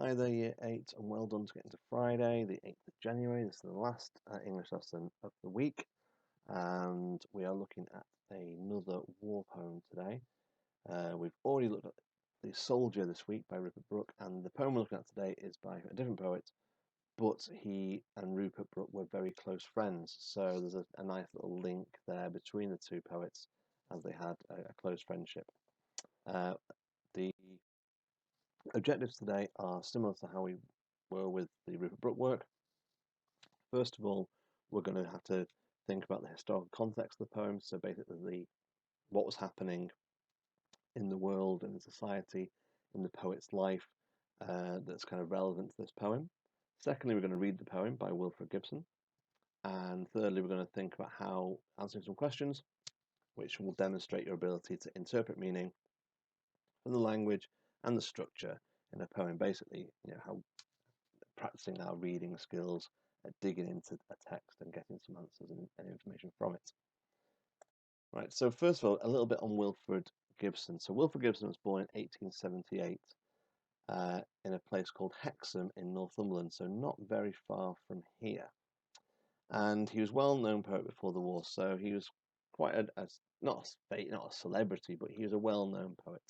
Hi there, Year 8, and well done to get into Friday, the 8th of January. This is the last English lesson of the week, and we are looking at another war poem today. We've already looked at The Soldier this week by Rupert Brooke, and the poem we're looking at today is by a different poet, but he and Rupert Brooke were very close friends, so there's a nice little link there between the two poets as they had a close friendship. The objectives today are similar to how we were with the Rupert Brooke work. First of all, we're going to have to think about the historical context of the poem, so basically what was happening in the world and in society in the poet's life that's kind of relevant to this poem. Secondly, we're going to read the poem by Wilfred Gibson. And thirdly, we're going to think about how answering some questions, which will demonstrate your ability to interpret meaning from the language and the structure in a poem. Basically, how practicing our reading skills, digging into a text and getting some answers and information from it. Right, so first of all, a little bit on Wilfred Gibson. So Wilfred Gibson was born in 1878 in a place called Hexham in Northumberland, so not very far from here. And he was a well-known poet before the war, so he was quite not a celebrity, but he was a well-known poet.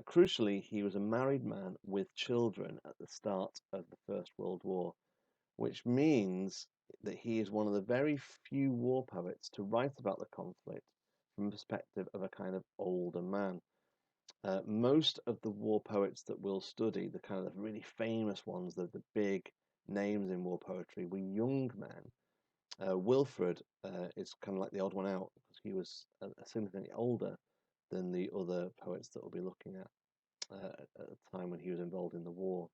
Crucially, he was a married man with children at the start of the First World War, which means that he is one of the very few war poets to write about the conflict from the perspective of a kind of older man. Most of the war poets that we'll study, the kind of really famous ones, the big names in war poetry, were young men. Wilfred is kind of like the odd one out because he was significantly older than the other poets that we'll be looking at the time when he was involved in the war.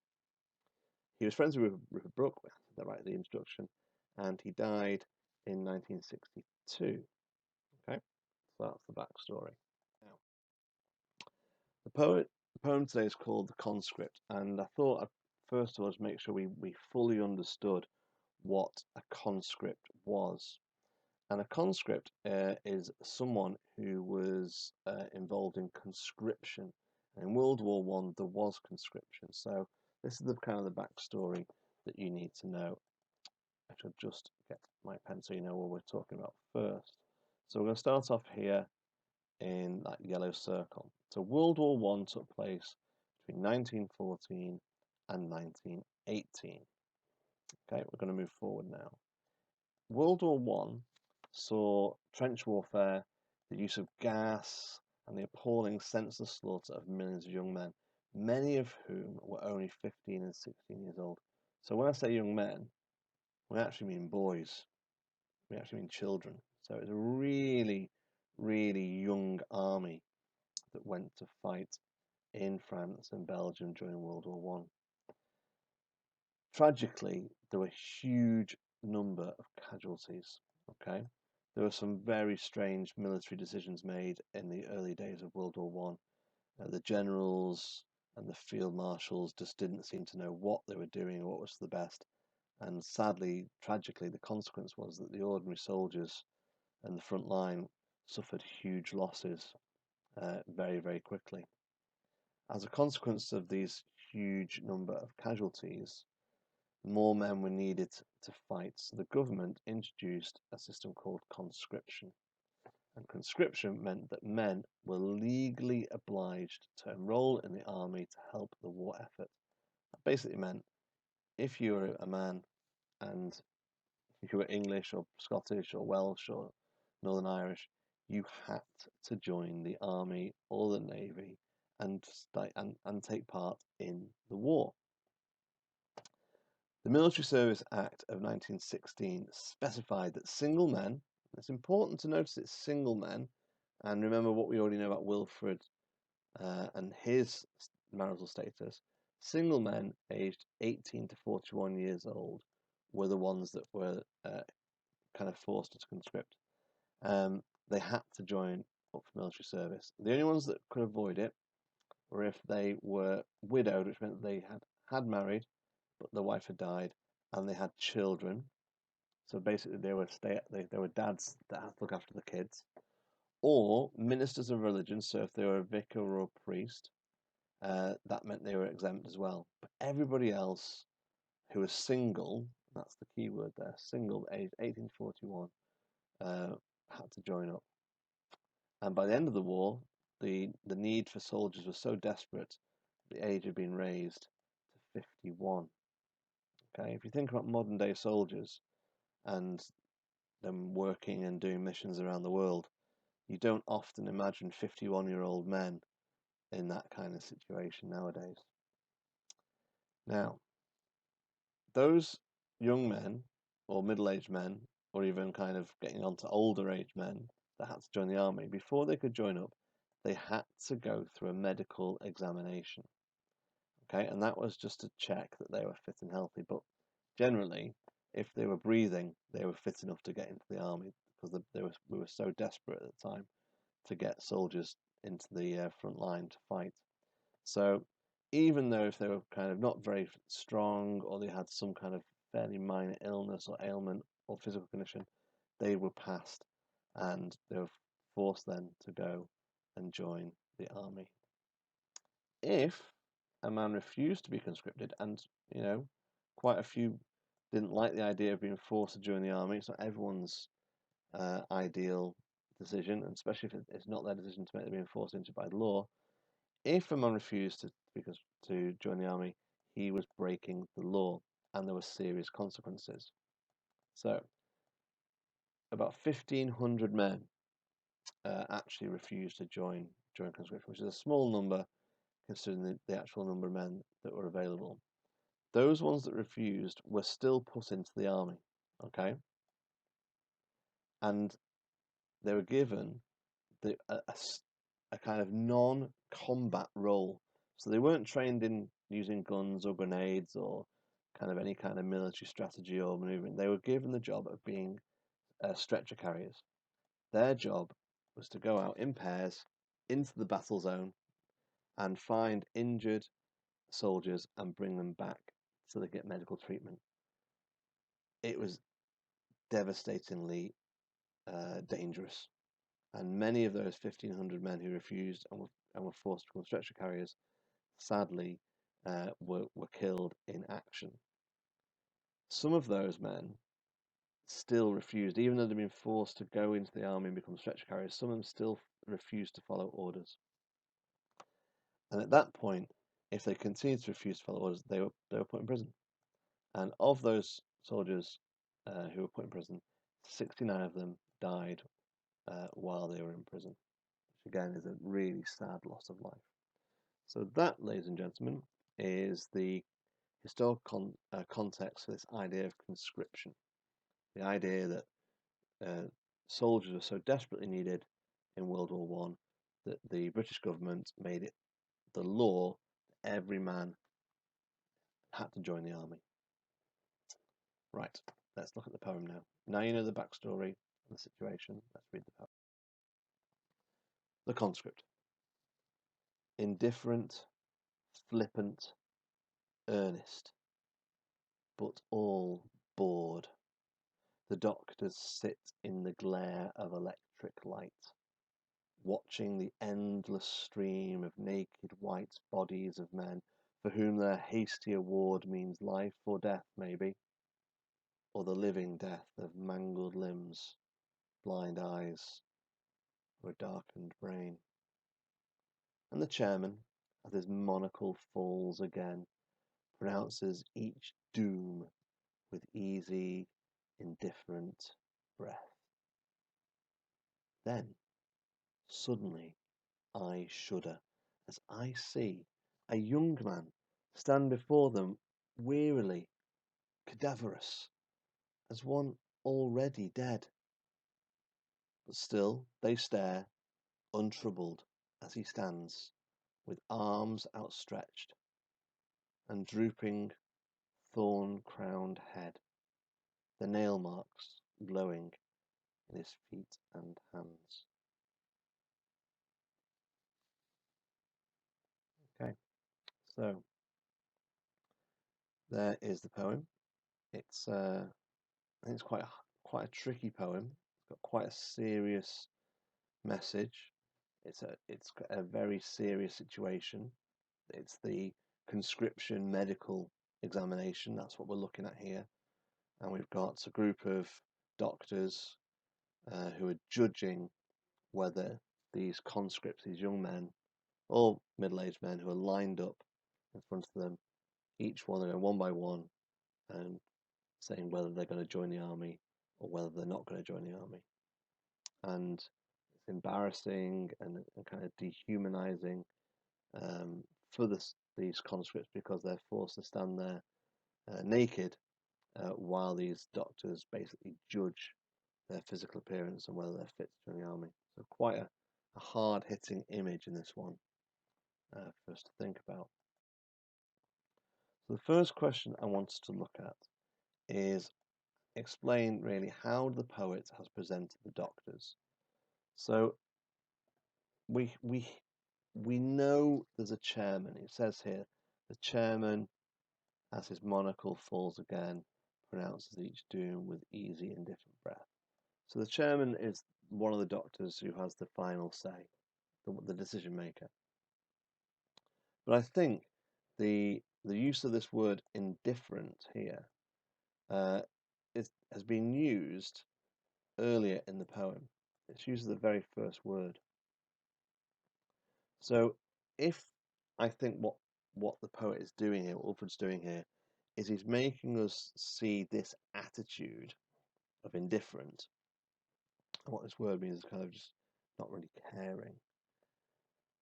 He was friends with Rupert Brooke, that right at the introduction, and he died in 1962. Okay, so that's the backstory. Now, the poem today is called The Conscript, and I thought I'd first of all just make sure we fully understood what a conscript was. And a conscript is someone who was involved in conscription. And in World War One, there was conscription. So this is the kind of the backstory that you need to know. I should just get my pen so you know what we're talking about first. So we're going to start off here in that yellow circle. So World War One took place between 1914 and 1918. Okay, we're going to move forward now. World War One saw trench warfare, the use of gas, and the appalling senseless slaughter of millions of young men, many of whom were only 15 and 16 years old. So when I say young men, we actually mean boys. We actually mean children. So it's a really, really young army that went to fight in France and Belgium during World War One. Tragically, there were a huge number of casualties. Okay, there were some very strange military decisions made in the early days of World War One. The generals and the field marshals just didn't seem to know what they were doing or what was the best. And sadly, tragically, the consequence was that the ordinary soldiers and the front line suffered huge losses very, very quickly. As a consequence of these huge number of casualties, more men were needed to fight, so the government introduced a system called conscription. And conscription meant that men were legally obliged to enroll in the army to help the war effort. That basically meant if you were a man and if you were English or Scottish or Welsh or Northern Irish, you had to join the army or the navy and take part in the war. The Military Service Act of 1916 specified that single men, it's important to notice it's single men, and remember what we already know about Wilfred and his marital status, single men aged 18 to 41 years old were the ones that were kind of forced into conscript. They had to join up for military service. The only ones that could avoid it were if they were widowed, which meant they had married, but the wife had died, and they had children. So basically, they were dads that had to look after the kids, or ministers of religion. So if they were a vicar or a priest, that meant they were exempt as well. But Everybody else who was single, that's the key word there, single, aged 18 to 41, had to join up. And by the end of the war, the need for soldiers was so desperate, the age had been raised to 51. Okay, if you think about modern day soldiers and them working and doing missions around the world, you don't often imagine 51-year-old men in that kind of situation nowadays. Now, those young men, or middle-aged men, or even kind of getting on to older age men that had to join the army, before they could join up, they had to go through a medical examination. Okay, and that was just to check that they were fit and healthy. But generally, if they were breathing, they were fit enough to get into the army, because we were so desperate at the time to get soldiers into the front line to fight. So even though if they were kind of not very strong, or they had some kind of fairly minor illness or ailment or physical condition, they were passed, and they were forced then to go and join the army. If a man refused to be conscripted, and quite a few didn't like the idea of being forced to join the army. It's not everyone's ideal decision, and especially if it's not their decision to make, they're being forced into by law. If a man refused to join the army, he was breaking the law, and there were serious consequences. So, about 1,500 men actually refused to join conscription, which is a small number considering the actual number of men that were available. Those ones that refused were still put into the army, okay? And they were given a kind of non-combat role. So they weren't trained in using guns or grenades or kind of any kind of military strategy or maneuvering. They were given the job of being stretcher carriers. Their job was to go out in pairs into the battle zone and find injured soldiers and bring them back so they get medical treatment. It was devastatingly dangerous, and many of those 1,500 men who refused and were forced to become stretcher carriers, sadly, were killed in action. Some of those men still refused, even though they'd been forced to go into the army and become stretcher carriers. Some of them still refused to follow orders, and at that point, if they continued to refuse to follow orders, they were put in prison. And of those soldiers who were put in prison, 69 of them died while they were in prison, which again is a really sad loss of life. So that, ladies and gentlemen, is the historical context for this idea of conscription. The idea that soldiers were so desperately needed in World War One that the British government made it the law that every man had to join the army. Right, let's look at the poem now. Now you know the backstory and the situation, let's read the poem. The Conscript. Indifferent, flippant, earnest, but all bored. The doctors sit in the glare of electric light, watching the endless stream of naked white bodies of men for whom their hasty award means life or death, maybe, or the living death of mangled limbs, blind eyes, or a darkened brain. And the chairman, as his monocle falls again, pronounces each doom with easy, indifferent breath. Then, suddenly, I shudder as I see a young man stand before them wearily, cadaverous, as one already dead. But still they stare, untroubled, as he stands, with arms outstretched and drooping, thorn-crowned head, the nail marks glowing in his feet and hands. Okay, so there is the poem. It's I think it's quite a tricky poem. It's got quite a serious message. It's got a very serious situation. It's the conscription medical examination. That's what we're looking at here. And we've got a group of doctors who are judging whether these conscripts, these young men, all middle-aged men who are lined up in front of them, each one, they're going one by one and saying whether they're going to join the army or whether they're not going to join the army. And it's embarrassing and kind of dehumanizing for these conscripts, because they're forced to stand there naked while these doctors basically judge their physical appearance and whether they're fit to join the army. So quite a hard-hitting image in this one for us to think about. So the first question I want us to look at is explain really how the poet has presented the doctors. So we know there's a chairman. It says here, the chairman, as his monocle falls again, pronounces each doom with easy indifferent breath. So the chairman is one of the doctors who has the final say, the decision maker. But I think the use of this word indifferent here has been used earlier in the poem. It's used as the very first word. So if I think what the poet is doing here, what Alfred's doing here, is he's making us see this attitude of indifferent. And what this word means is kind of just not really caring.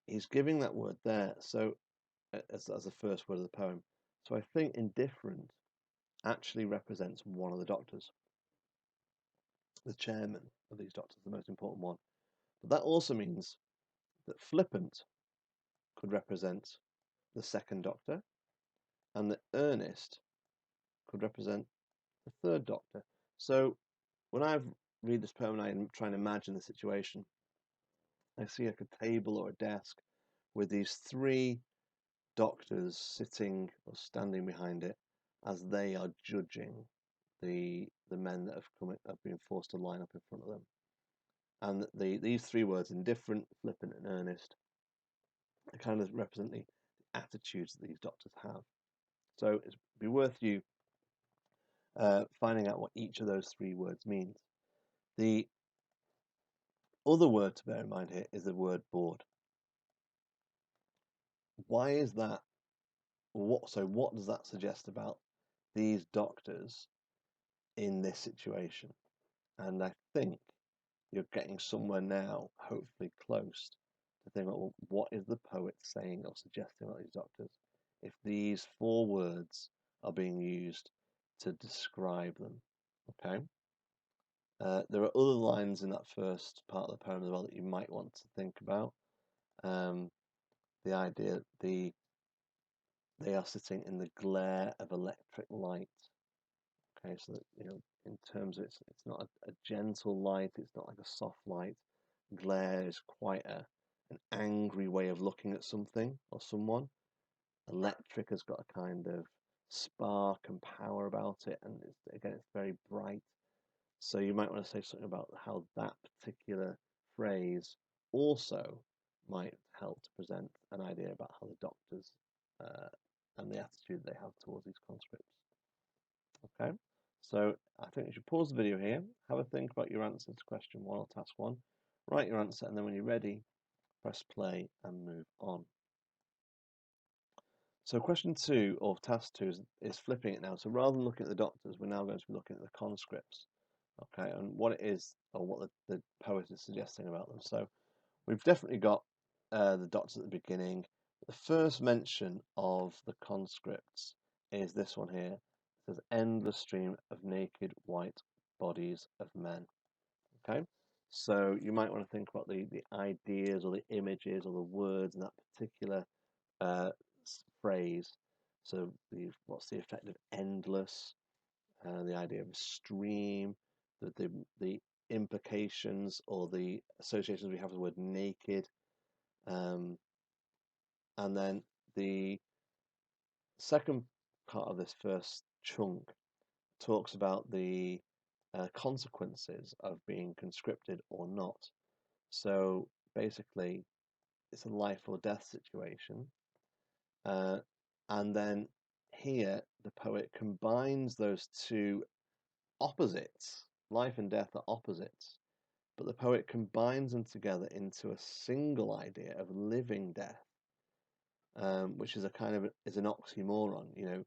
He's giving that word there, so as the first word of the poem. So I think indifferent actually represents one of the doctors, the chairman of these doctors, the most important one. But that also means that flippant could represent the second doctor, and that earnest could represent the third doctor. So when I read this poem and I'm trying to imagine the situation, I see like a table or a desk with these three doctors sitting or standing behind it as they are judging the men that have been forced to line up in front of them. And these three words, indifferent, flippant, and earnest, kind of represent the attitudes that these doctors have. So it'd be worth you finding out what each of those three words means. The other word to bear in mind here is the word bored. Why is that? What does that suggest about these doctors in this situation? And I think you're getting somewhere now, hopefully close, to think about, well, what is the poet saying or suggesting about these doctors if these four words are being used to describe them? Okay. There are other lines in that first part of the poem as well that you might want to think about. The idea they are sitting in the glare of electric light. Okay, so that, in terms of it's not a gentle light, it's not like a soft light. Glare is quite an angry way of looking at something or someone. Electric has got a kind of spark and power about it, and it's very bright. So you might want to say something about how that particular phrase also might help to present an idea about how the doctors and the attitude they have towards these conscripts. Okay, so I think you should pause the video here, have a think about your answer to question 1 or task 1, write your answer, and then when you're ready, press play and move on. So question 2 or task 2 is flipping it now. So rather than looking at the doctors, we're now going to be looking at the conscripts. Okay, and what it is, or what the poet is suggesting about them. So we've definitely got the doctors at the beginning. The first mention of the conscripts is this one here. It says, endless stream of naked white bodies of men. Okay, so you might want to think about the ideas or the images or the words in that particular phrase. So what's the effect of endless? The idea of a stream, the implications or the associations we have with the word naked, and then the second part of this first chunk talks about the consequences of being conscripted or not. So basically, it's a life or death situation. And then here, the poet combines those two opposites. Life and death are opposites, but the poet combines them together into a single idea of living death, which is an oxymoron.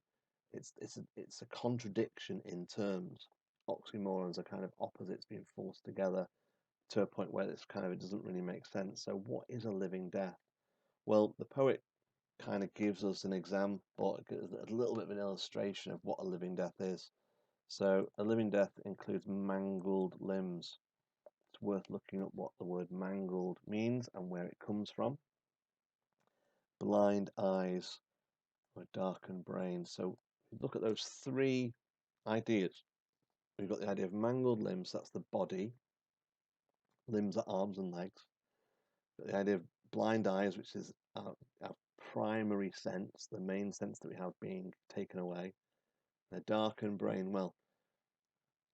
It's a contradiction in terms. Oxymorons are kind of opposites being forced together to a point where it doesn't really make sense. So what is a living death? Well, the poet kind of gives us an example, a little bit of an illustration of what a living death is. So a living death includes mangled limbs. It's worth looking up what the word mangled means and where it comes from. Blind eyes or darkened brain. So look at those three ideas. We've got the idea of mangled limbs, that's the body. Limbs are arms and legs. We've got the idea of blind eyes, which is our primary sense, the main sense that we have being taken away. A darkened brain, well,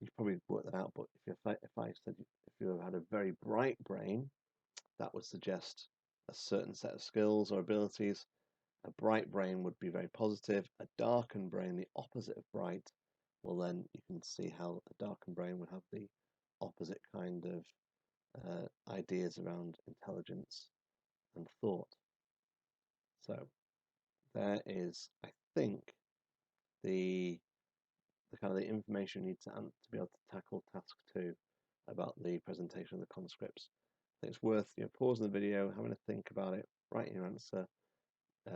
you probably worked that out, but if I said if you had a very bright brain, that would suggest a certain set of skills or abilities. A bright brain would be very positive. A darkened brain, the opposite of bright, well then you can see how a darkened brain would have the opposite kind of ideas around intelligence and thought. So there is, I think, the kind of the information you need to be able to tackle task 2 about the presentation of the conscripts. I think it's worth pausing the video, having a think about it, writing your answer,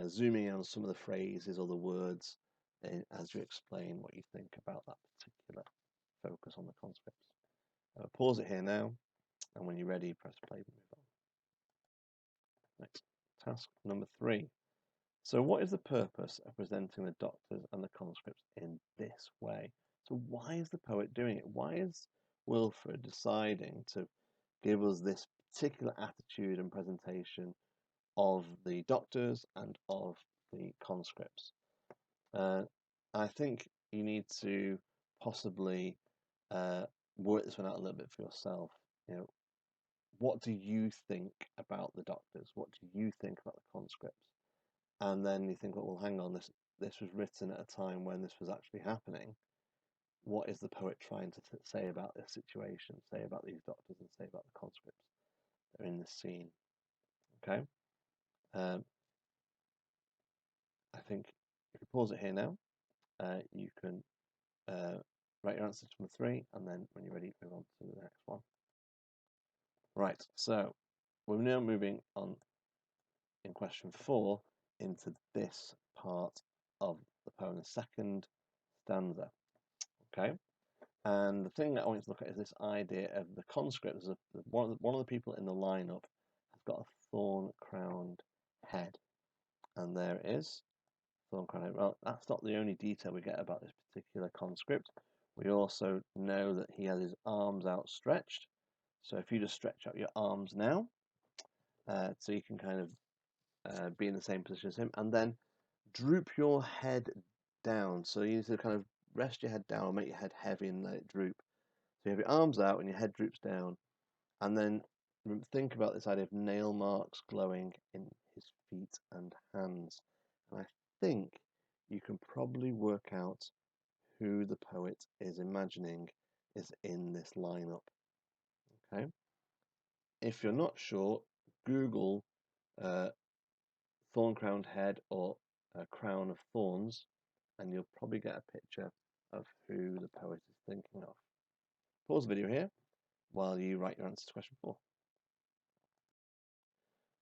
zooming in on some of the phrases or the words as you explain what you think about that particular focus on the conscripts. Pause it here now, and when you're ready, press play and move on. Next, task number 3. So what is the purpose of presenting the doctors and the conscripts in this way? So why is the poet doing it? Why is Wilfred deciding to give us this particular attitude and presentation of the doctors and of the conscripts? I think you need to possibly work this one out a little bit for yourself. What do you think about the doctors? What do you think about the conscripts? And then you think, well, hang on, this was written at a time when this was actually happening. What is the poet trying to say about this situation, say about these doctors, and say about the conscripts that are in this scene? Okay. I think if you pause it here now, you can write your answer to number 3, and then when you're ready, move on to the next one. Right, so we're now moving on in question 4 into this part of the poem, the second stanza. Okay, and the thing that I want you to look at is this idea of the conscript. One of the people in the lineup has got a thorn-crowned head, and there it is, thorn-crowned head. Well, that's not the only detail we get about this particular conscript. We also know that he has his arms outstretched. So if you just stretch out your arms now, so you can kind of be in the same position as him, and then droop your head down. So you need to kind of rest your head down and make your head heavy and let it droop. So you have your arms out and your head droops down, and then think about this idea of nail marks glowing in his feet and hands. And I think you can probably work out who the poet is imagining is in this lineup. Okay. If you're not sure, Google thorn-crowned head or a crown of thorns, and you'll probably get a picture of who the poet is thinking of. Pause the video here while you write your answer to question 4.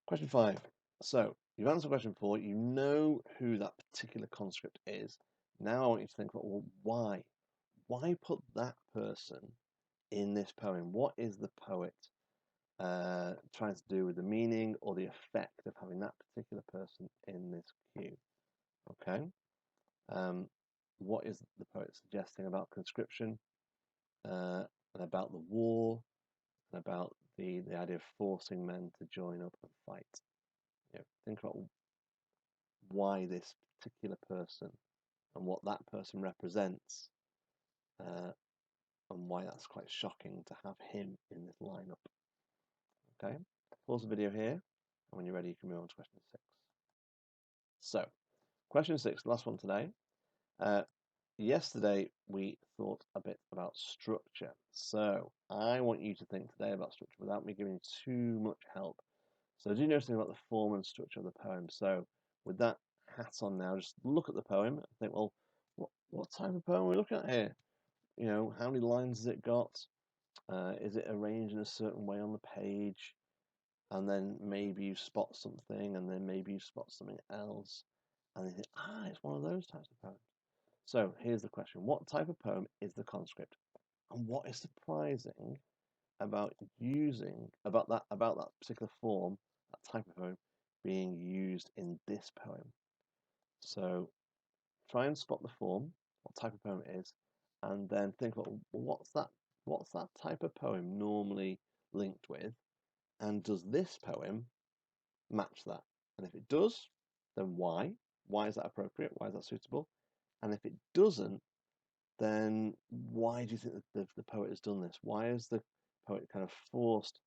Question 5. So you've answered question 4, you know who that particular conscript is. Now I want you to think about, well, why? Why put that person in this poem? What is the poet trying to do with the meaning or the effect of having that particular person in this cue? Okay. What is the poet suggesting about conscription and about the war and about the idea of forcing men to join up and fight? Think about why this particular person and what that person represents, and why that's quite shocking to have him in this lineup. Okay, pause the video here, and when you're ready, you can move on to question 6. So, Question 6, last one today. Yesterday we thought a bit about structure. So I want you to think today about structure without me giving you too much help. So do you know something about the form and structure of the poem? So with that hat on now, just look at the poem and think, well, what type of poem are we looking at here? You know, how many lines has it got? Is it arranged in a certain way on the page? And then maybe you spot something, and then maybe you spot something else, and you think, it's one of those types of poems. So here's the question: what type of poem is the conscript, and what is surprising about that particular form, that type of poem, being used in this poem? So try and spot the form, what type of poem it is, and then think about what's that type of poem normally linked with, and does this poem match that? And if it does, then why? Why is that appropriate? Why is that suitable? And if it doesn't, then why do you think that the poet has done this? Why has the poet kind of forced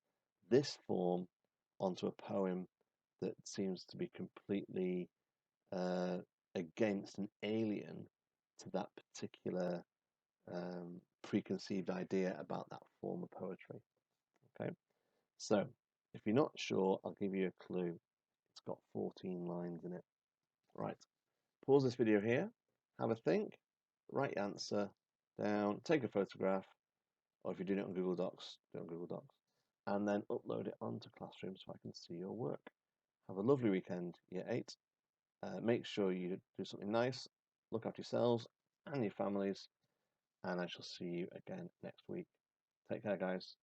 this form onto a poem that seems to be completely against and alien to that particular preconceived idea about that form of poetry? Okay, so if you're not sure, I'll give you a clue. It's got 14 lines in it. Right, pause this video here, have a think, write your answer down, take a photograph, or if you're doing it on Google Docs, do it on Google Docs, and then upload it onto Classroom so I can see your work. Have a lovely weekend, Year 8. Make sure you do something nice, look after yourselves and your families, and I shall see you again next week. Take care, guys.